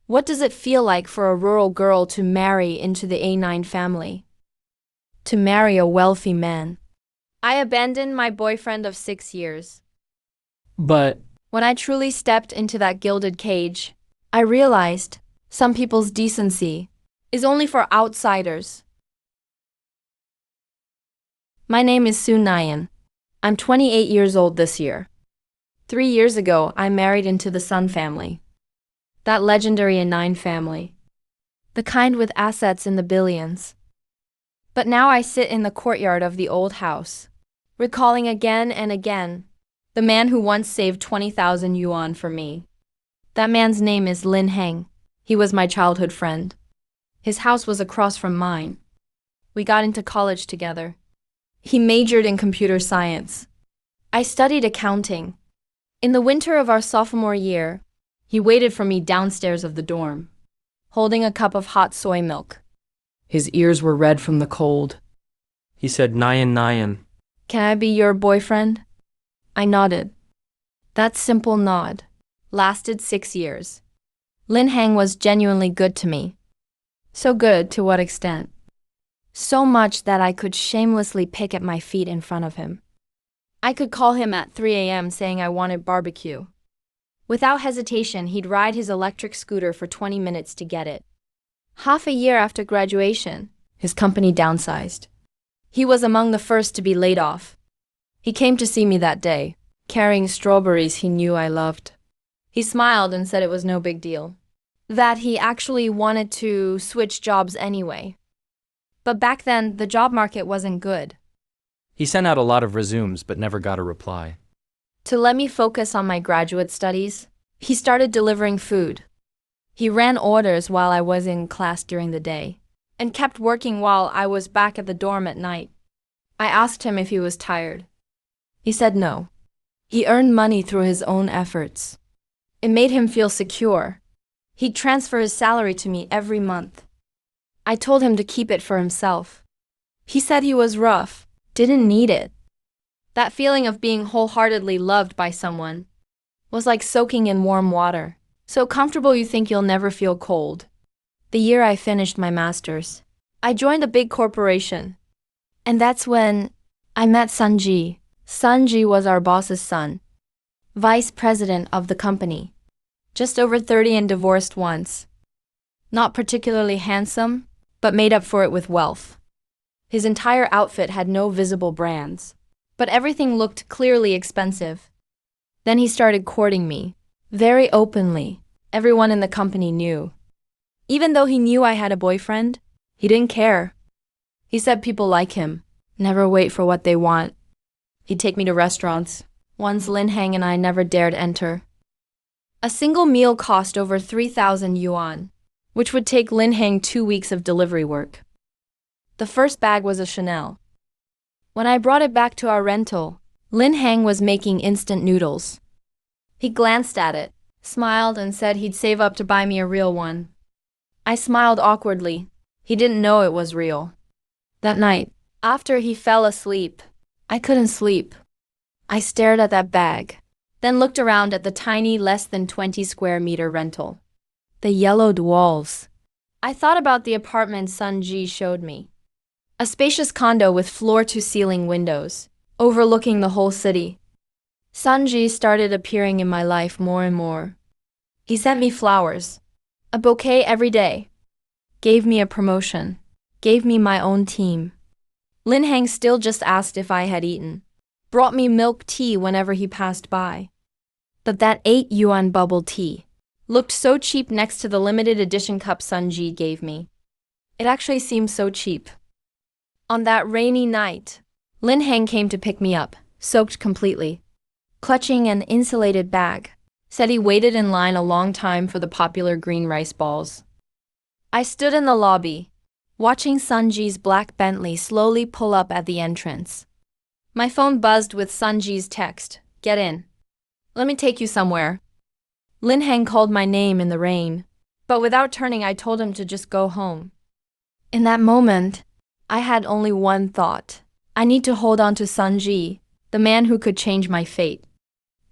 What does it feel like for a rural girl to marry into the A9 family? To marry a wealthy man? I abandoned my boyfriend of 6 years. But When I truly stepped into that gilded cage, I realized some people's decency is only for outsiders. My name is Sue Nyan. I'm 28 years old this year. 3 years ago, I married into the Sun family. That legendary A9 family. The kind with assets in the billions. But now I sit in the courtyard of the old house, recalling again and again the man who once saved 20,000 yuan for me. That man's name is Lin Heng. He was my childhood friend. His house was across from mine. We got into college together. He majored in computer science. I studied accounting. In the winter of our sophomore year, he waited for me downstairs of the dorm, holding a cup of hot soy milk. his ears were red from the cold. He said, Nyan Nyan. Can I be your boyfriend? I nodded. That simple nod lasted 6 years. Lin Heng was genuinely good to me. So good to what extent? So much that I could shamelessly pick at my feet in front of him. I could call him at 3 a.m. saying I wanted barbecue. Without hesitation, he'd ride his electric scooter for 20 minutes to get it. Half a year after graduation, his company downsized. He was among the first to be laid off. He came to see me that day, carrying strawberries he knew I loved. He smiled and said it was no big deal, that he actually wanted to switch jobs anyway. But back then, the job market wasn't good. He sent out a lot of resumes but never got a reply. To let me focus on my graduate studies, he started delivering food. He ran orders while I was in class during the day, and kept working while I was back at the dorm at night. I asked him if he was tired. He said no. He earned money through his own efforts. It made him feel secure. He'd transfer his salary to me every month. I told him to keep it for himself. He said he was rough, didn't need it. That feeling of being wholeheartedly loved by someone was like soaking in warm water, so comfortable you think you'll never feel cold. The year I finished my master's, I joined a big corporation. And that's when I met Sunji. Sunji was our boss's son, vice president of the company, just over 30 and divorced once. Not particularly handsome, but made up for it with wealth. His entire outfit had no visible brands, but everything looked clearly expensive. Then he started courting me, very openly. Everyone in the company knew. Even though he knew I had a boyfriend, he didn't care. He said people like him never wait for what they want. He'd take me to restaurants, ones Lin Heng and I never dared enter. A single meal cost over 3,000 yuan, which would take Lin Heng 2 weeks of delivery work. The first bag was a Chanel. When I brought it back to our rental, Lin Heng was making instant noodles. He glanced at it, smiled, and said he'd save up to buy me a real one. I smiled awkwardly. He didn't know it was real. That night, after he fell asleep, I couldn't sleep. I stared at that bag, then looked around at the tiny, less than 20 square meter rental. The yellowed walls. I thought about the apartment Sunji showed me. A spacious condo with floor-to-ceiling windows, overlooking the whole city. Sunji started appearing in my life more and more. He sent me flowers, a bouquet every day, gave me a promotion, gave me my own team. Lin Heng still just asked if I had eaten, brought me milk tea whenever he passed by. But that 8 yuan bubble tea looked so cheap next to the limited edition cup Sunji gave me. It actually seemed so cheap. On that rainy night, Lin Heng came to pick me up, soaked completely, clutching an insulated bag. Said he waited in line a long time for the popular green rice balls. I stood in the lobby, watching Sunji's black Bentley slowly pull up at the entrance. My phone buzzed with Sunji's text, "Get in. Let me take you somewhere." Lin Heng called my name in the rain, but without turning I told him to just go home. In that moment, I had only one thought. I need to hold on to Sunji, the man who could change my fate.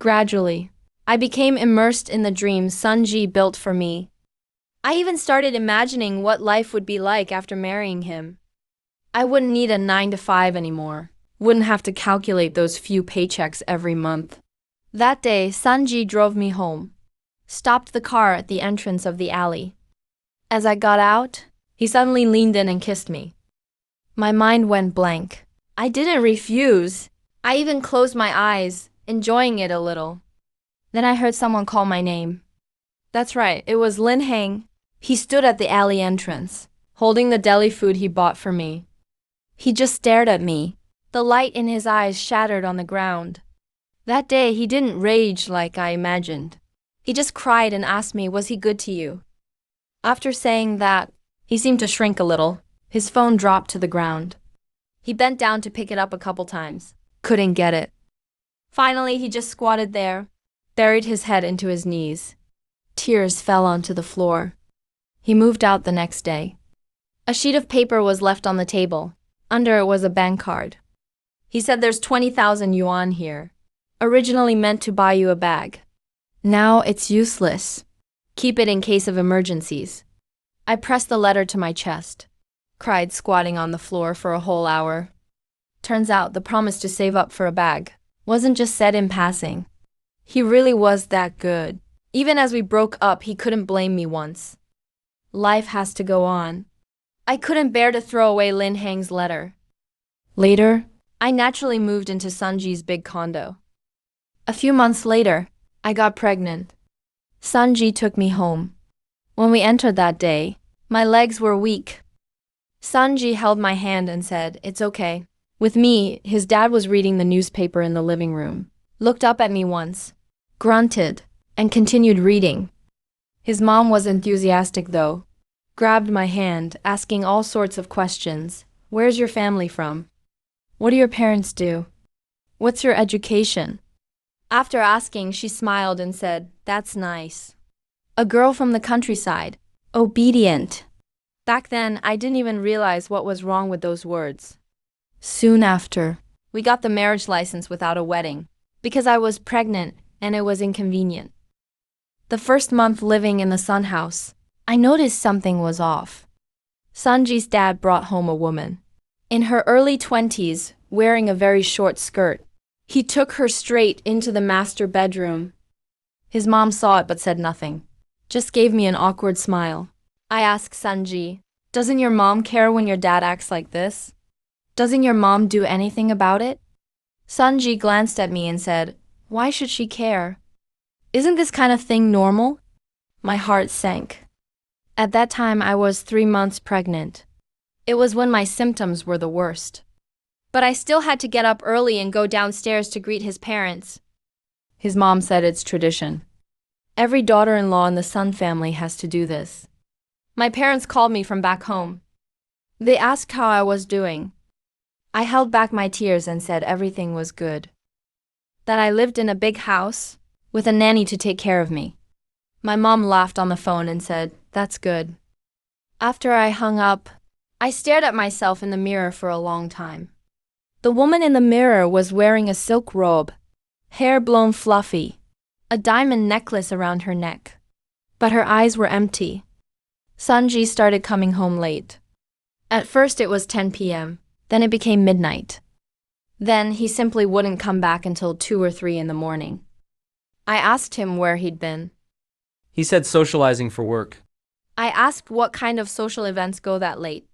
Gradually, I became immersed in the dream Sunji built for me. I even started imagining what life would be like after marrying him. I wouldn't need a 9 to 5 anymore. Wouldn't have to calculate those few paychecks every month. That day, Sanji drove me home. Stopped the car at the entrance of the alley. As I got out, he suddenly leaned in and kissed me. My mind went blank. I didn't refuse. I even closed my eyes, enjoying it a little. Then I heard someone call my name. That's right, it was Lin Heng. He stood at the alley entrance, holding the deli food he bought for me. He just stared at me. The light in his eyes shattered on the ground. That day, he didn't rage like I imagined. He just cried and asked me, was he good to you? After saying that, he seemed to shrink a little. His phone dropped to the ground. He bent down to pick it up a couple times. Couldn't get it. Finally, he just squatted there, buried his head into his knees. Tears fell onto the floor. He moved out the next day. A sheet of paper was left on the table. Under it was a bank card. He said there's 20,000 yuan here, originally meant to buy you a bag. Now it's useless. Keep it in case of emergencies. I pressed the letter to my chest, cried squatting on the floor for a whole hour. Turns out the promise to save up for a bag wasn't just said in passing. He really was that good. Even as we broke up, he couldn't blame me once. Life has to go on. I couldn't bear to throw away Lin Heng's letter. Later, I naturally moved into Sanji's big condo. A few months later, I got pregnant. Sanji took me home. When we entered that day, my legs were weak. Sanji held my hand and said, "It's okay." With me, his dad was reading the newspaper in the living room, looked up at me once, grunted, and continued reading. His mom was enthusiastic though, grabbed my hand, asking all sorts of questions. Where's your family from? What do your parents do? What's your education? After asking, she smiled and said, "That's nice. A girl from the countryside, obedient." Back then, I didn't even realize what was wrong with those words. Soon after, we got the marriage license without a wedding, because I was pregnant and it was inconvenient. The first month living in the Sun house, I noticed something was off. Sanji's dad brought home a woman. In her early 20s, wearing a very short skirt. He took her straight into the master bedroom. His mom saw it but said nothing, just gave me an awkward smile. I asked Sanji, "Doesn't your mom care when your dad acts like this? Doesn't your mom do anything about it?" Sanji glanced at me and said, "Why should she care? Isn't this kind of thing normal?" My heart sank. At that time, I was 3 months pregnant. It was when my symptoms were the worst. But I still had to get up early and go downstairs to greet his parents. His mom said it's tradition. Every daughter-in-law in the Sun family has to do this. My parents called me from back home. They asked how I was doing. I held back my tears and said everything was good. That I lived in a big house with a nanny to take care of me. My mom laughed on the phone and said, "That's good." After I hung up, I stared at myself in the mirror for a long time. The woman in the mirror was wearing a silk robe, hair blown fluffy, a diamond necklace around her neck. But her eyes were empty. Sanji started coming home late. At first it was 10 p.m., then it became midnight. Then he simply wouldn't come back until 2 or 3 in the morning. I asked him where he'd been. He said socializing for work. I asked what kind of social events go that late.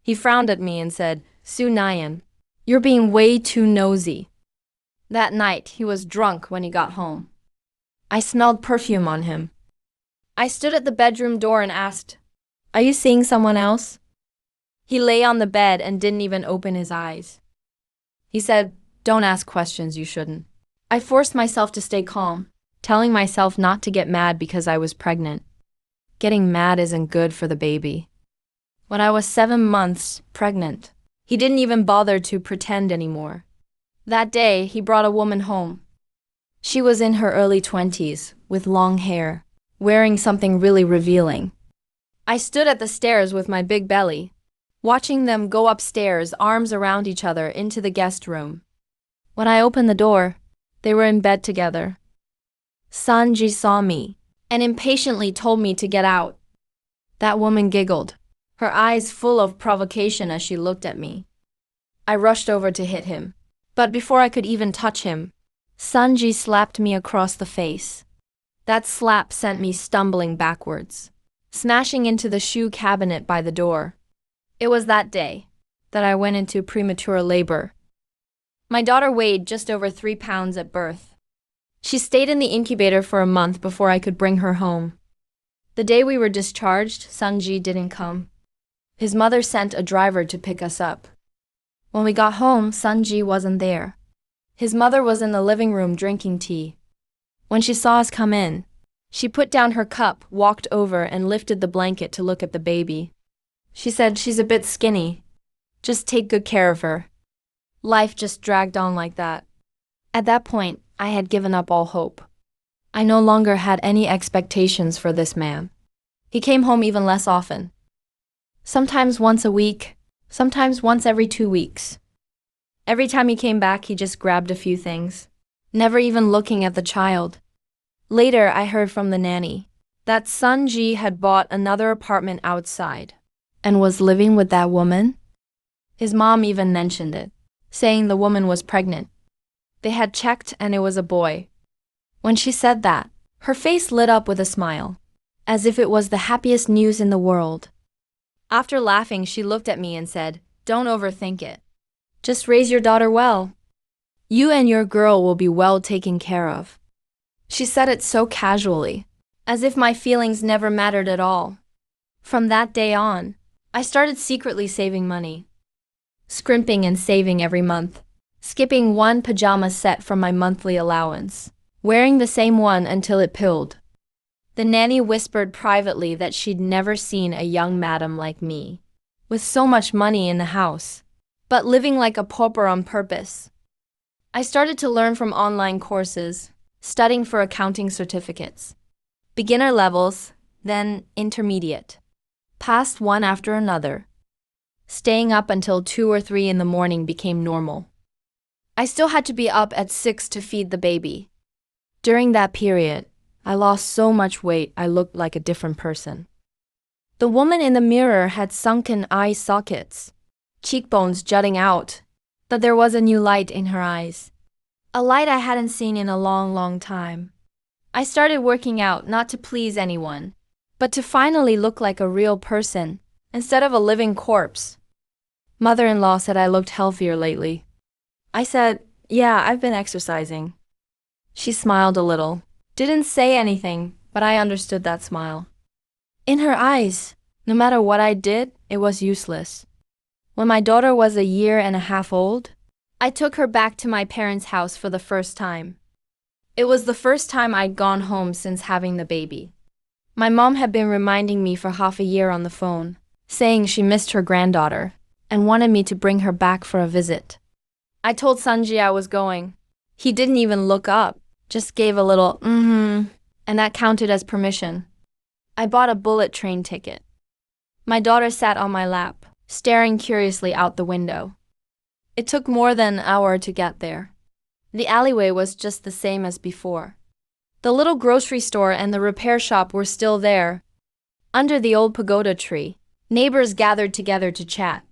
He frowned at me and said, "Su Nyan, you're being way too nosy." That night, he was drunk when he got home. I smelled perfume on him. I stood at the bedroom door and asked, "Are you seeing someone else?" He lay on the bed and didn't even open his eyes. He said, "Don't ask questions you shouldn't." I forced myself to stay calm, telling myself not to get mad because I was pregnant. Getting mad isn't good for the baby. When I was 7 months pregnant, he didn't even bother to pretend anymore. That day, he brought a woman home. She was in her early 20s, with long hair, wearing something really revealing. I stood at the stairs with my big belly, watching them go upstairs, arms around each other, into the guest room. When I opened the door, they were in bed together. Sanji saw me and impatiently told me to get out. That woman giggled, her eyes full of provocation as she looked at me. I rushed over to hit him. But before I could even touch him, Sanji slapped me across the face. That slap sent me stumbling backwards, smashing into the shoe cabinet by the door. It was that day that I went into premature labor. My daughter weighed just over 3 pounds at birth. She stayed in the incubator for a month before I could bring her home. The day we were discharged, Sanji didn't come. His mother sent a driver to pick us up. When we got home, Sanji wasn't there. His mother was in the living room drinking tea. When she saw us come in, she put down her cup, walked over, and lifted the blanket to look at the baby. She said, "She's a bit skinny. Just take good care of her." Life just dragged on like that. At that point, I had given up all hope. I no longer had any expectations for this man. He came home even less often. Sometimes once a week, sometimes once every 2 weeks. Every time he came back, he just grabbed a few things, never even looking at the child. Later, I heard from the nanny that Sanji had bought another apartment outside and was living with that woman. His mom even mentioned it, saying the woman was pregnant. They had checked and it was a boy. When she said that, her face lit up with a smile, as if it was the happiest news in the world. After laughing, she looked at me and said, "Don't overthink it. Just raise your daughter well. You and your girl will be well taken care of." She said it so casually, as if my feelings never mattered at all. From that day on, I started secretly saving money, scrimping and saving every month, skipping one pajama set from my monthly allowance, wearing the same one until it pilled. The nanny whispered privately that she'd never seen a young madam like me, with so much money in the house, but living like a pauper on purpose. I started to learn from online courses, studying for accounting certificates. Beginner levels, then intermediate. Passed one after another. Staying up until 2 or 3 in the morning became normal. I still had to be up at 6 to feed the baby. During that period, I lost so much weight I looked like a different person. The woman in the mirror had sunken eye sockets, cheekbones jutting out, but there was a new light in her eyes. A light I hadn't seen in a long, long time. I started working out not to please anyone, but to finally look like a real person instead of a living corpse. Mother-in-law said I looked healthier lately. I said, "Yeah, I've been exercising." She smiled a little. Didn't say anything, but I understood that smile. In her eyes, no matter what I did, it was useless. When my daughter was 1.5 years old, I took her back to my parents' house for the first time. It was the first time I'd gone home since having the baby. My mom had been reminding me for half a year on the phone, saying she missed her granddaughter and wanted me to bring her back for a visit. I told Sanji I was going. He didn't even look up, just gave a little and that counted as permission. I bought a bullet train ticket. My daughter sat on my lap, staring curiously out the window. It took more than an hour to get there. The alleyway was just the same as before. The little grocery store and the repair shop were still there. Under the old pagoda tree, neighbors gathered together to chat.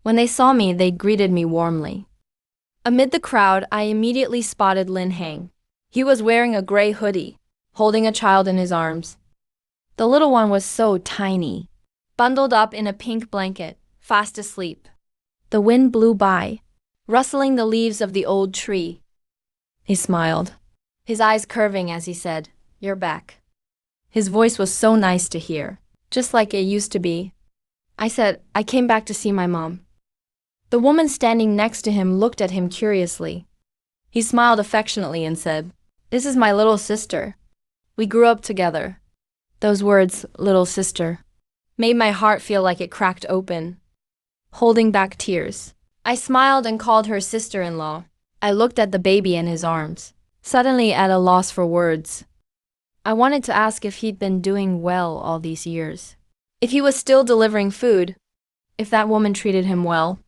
When they saw me, they greeted me warmly. Amid the crowd, I immediately spotted Lin Hang. He was wearing a gray hoodie, holding a child in his arms. The little one was so tiny, bundled up in a pink blanket, fast asleep. The wind blew by, rustling the leaves of the old tree. He smiled, his eyes curving as he said, "You're back." His voice was so nice to hear, just like it used to be. I said, "I came back to see my mom." The woman standing next to him looked at him curiously. He smiled affectionately and said, "This is my little sister. We grew up together." Those words, "little sister," made my heart feel like it cracked open, holding back tears. I smiled and called her sister-in-law. I looked at the baby in his arms, suddenly at a loss for words. I wanted to ask if he'd been doing well all these years, if he was still delivering food, if that woman treated him well,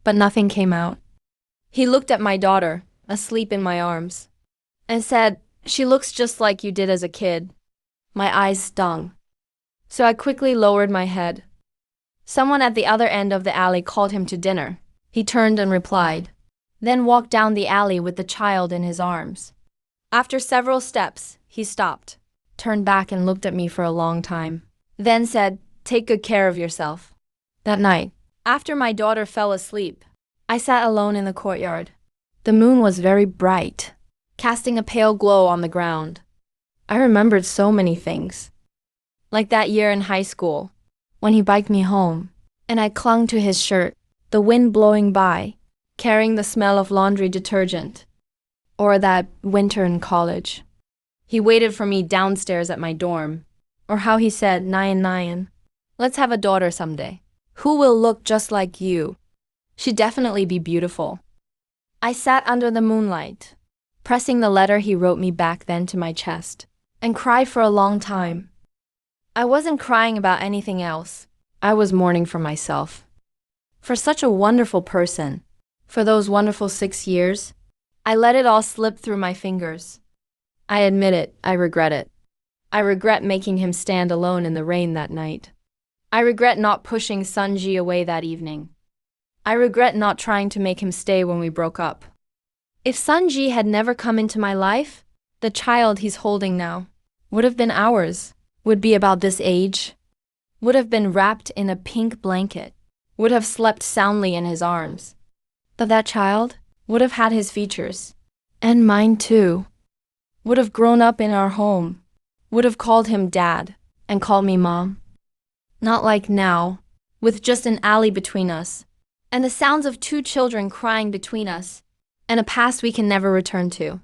but nothing came out. He looked at my daughter, asleep in my arms, and said, "She looks just like you did as a kid." My eyes stung. so I quickly lowered my head. Someone at the other end of the alley called him to dinner. He turned and replied, then walked down the alley with the child in his arms. After several steps, he stopped, turned back and looked at me for a long time, then said, "Take good care of yourself." That night, after my daughter fell asleep, I sat alone in the courtyard. The moon was very bright, casting a pale glow on the ground. I remembered so many things. Like that year in high school, when he biked me home, and I clung to his shirt, the wind blowing by, carrying the smell of laundry detergent. Or that winter in college. He waited for me downstairs at my dorm. Or how he said, "Nayan, let's have a daughter someday. Who will look just like you? She'd definitely be beautiful." I sat under the moonlight, pressing the letter he wrote me back then to my chest, and cried for a long time. I wasn't crying about anything else. I was mourning for myself. For such a wonderful person. For those wonderful 6 years. I let it all slip through my fingers. I admit it, I regret it. I regret making him stand alone in the rain that night. I regret not pushing Sunji away that evening. I regret not trying to make him stay when we broke up. If Sunji had never come into my life, the child he's holding now would have been ours, would be about this age, would have been wrapped in a pink blanket, would have slept soundly in his arms. But that child would have had his features, and mine too, would have grown up in our home, would have called him Dad and called me Mom. Not like now, with just an alley between us, and the sounds of 2 children crying between us, and a past we can never return to.